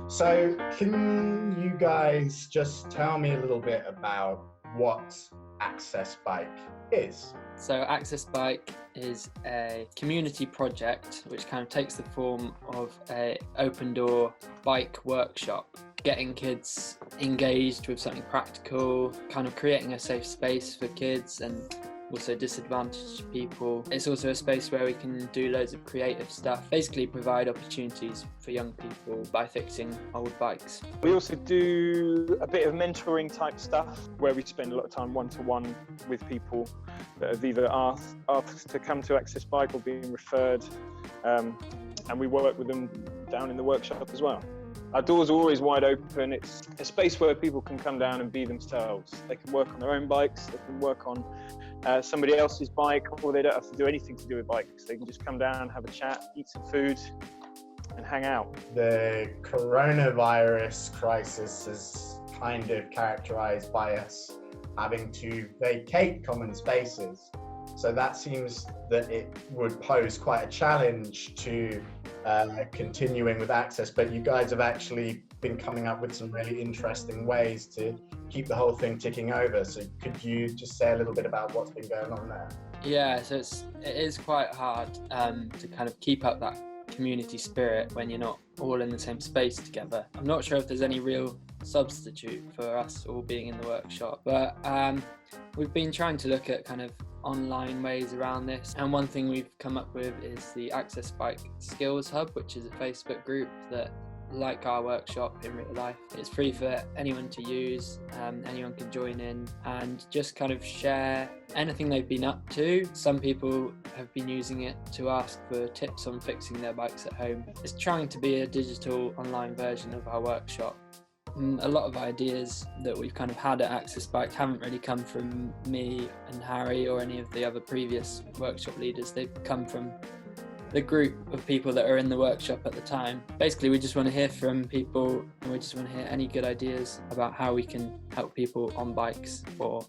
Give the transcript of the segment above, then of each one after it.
So, can you guys just tell me a little bit about what Access Bike is? So Access Bike is a community project which kind of takes the form of a open door bike workshop, getting kids engaged with something practical, kind of creating a safe space for kids and also disadvantaged people. It's also a space where we can do loads of creative stuff, basically provide opportunities for young people by fixing old bikes. We also do a bit of mentoring type stuff where we spend a lot of time one-to-one with people that have either asked to come to Access Bike or being referred, and we work with them down in the workshop as well. Our doors are always wide open. It's a space where people can come down and be themselves. They can work on their own bikes, they can work on somebody else's bike, or they don't have to do anything to do with bikes. They can just come down, have a chat, eat some food and hang out. The coronavirus crisis is kind of characterized by us having to vacate common spaces. So that seems that it would pose quite a challenge to continuing with Access, but you guys have actually been coming up with some really interesting ways to keep the whole thing ticking over. So could you just say a little bit about what's been going on there? Yeah, so it is quite hard to kind of keep up that community spirit when you're not all in the same space together. I'm not sure if there's any real substitute for us all being in the workshop, but we've been trying to look at kind of online ways around this, and one thing we've come up with is the Access Bike Skills Hub, which is a Facebook group that, like our workshop in real life, it's free for anyone to use. Anyone can join in and just kind of share anything they've been up to. Some people have been using it to ask for tips on fixing their bikes at home. It's trying to be a digital online version of our workshop. A lot of ideas that we've kind of had at Access Bike haven't really come from me and Harry or any of the other previous workshop leaders. They've come from the group of people that are in the workshop at the time. Basically, we just want to hear from people, and we just want to hear any good ideas about how we can help people on bikes or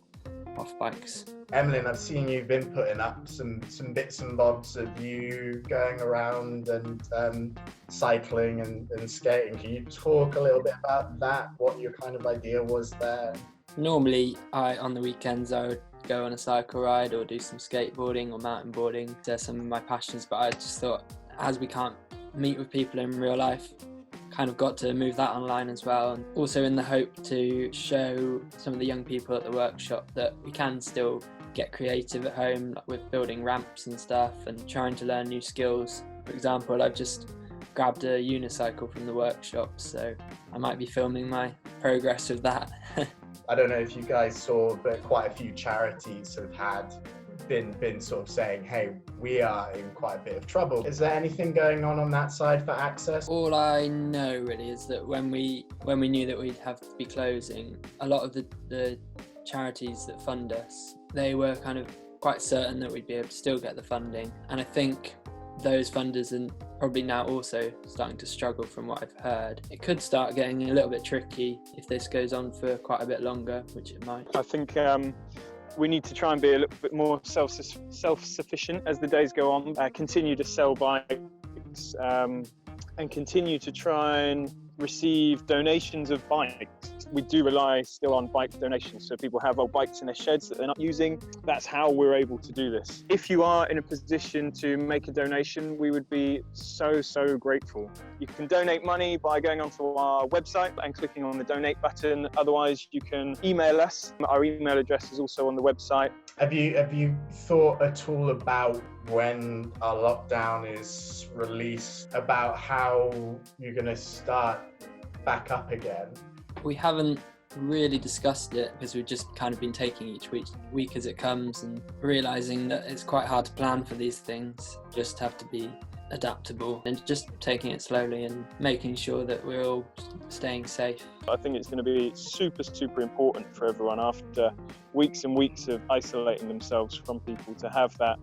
off bikes. Emlyn, I've seen you've been putting up some bits and bobs of you going around and cycling and skating. Can you talk a little bit about that, what your kind of idea was there? Normally, on the weekends, I would go on a cycle ride or do some skateboarding or mountain boarding. They're some of my passions, but I just thought, as we can't meet with people in real life, kind of got to move that online as well, and also in the hope to show some of the young people at the workshop that we can still get creative at home, like with building ramps and stuff and trying to learn new skills. For example, I've just grabbed a unicycle from the workshop, so I might be filming my progress with that. I don't know if you guys saw, but quite a few charities have been sort of saying, hey, we are in quite a bit of trouble. Is there anything going on that side for Access? All I know really is that when we knew that we'd have to be closing, a lot of the charities that fund us, they were kind of quite certain that we'd be able to still get the funding. And I think those funders are probably now also starting to struggle from what I've heard. It could start getting a little bit tricky if this goes on for quite a bit longer, which it might. I think we need to try and be a little bit more self-sufficient as the days go on, continue to sell bikes, and continue to try and receive donations of bikes. We do rely still on bike donations, so people have old bikes in their sheds that they're not using. That's how we're able to do this. If you are in a position to make a donation, we would be so grateful. You can donate money by going onto our website and clicking on the donate button. Otherwise, you can email us. Our email address is also on the website. Have you thought at all about when our lockdown is released, about how you're going to start back up again? We haven't really discussed it because we've just kind of been taking each week as it comes and realising that it's quite hard to plan for these things. Just have to be adaptable and just taking it slowly and making sure that we're all staying safe. I think it's going to be super important for everyone after weeks and weeks of isolating themselves from people to have that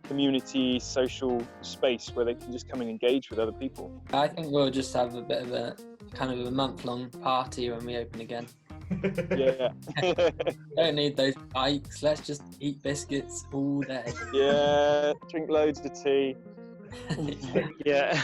community social space where they can just come and engage with other people. I think we'll just have a bit of a kind of a month-long party when we open again. Yeah. Don't need those bikes, let's just eat biscuits all day. Yeah, drink loads of tea. Yeah.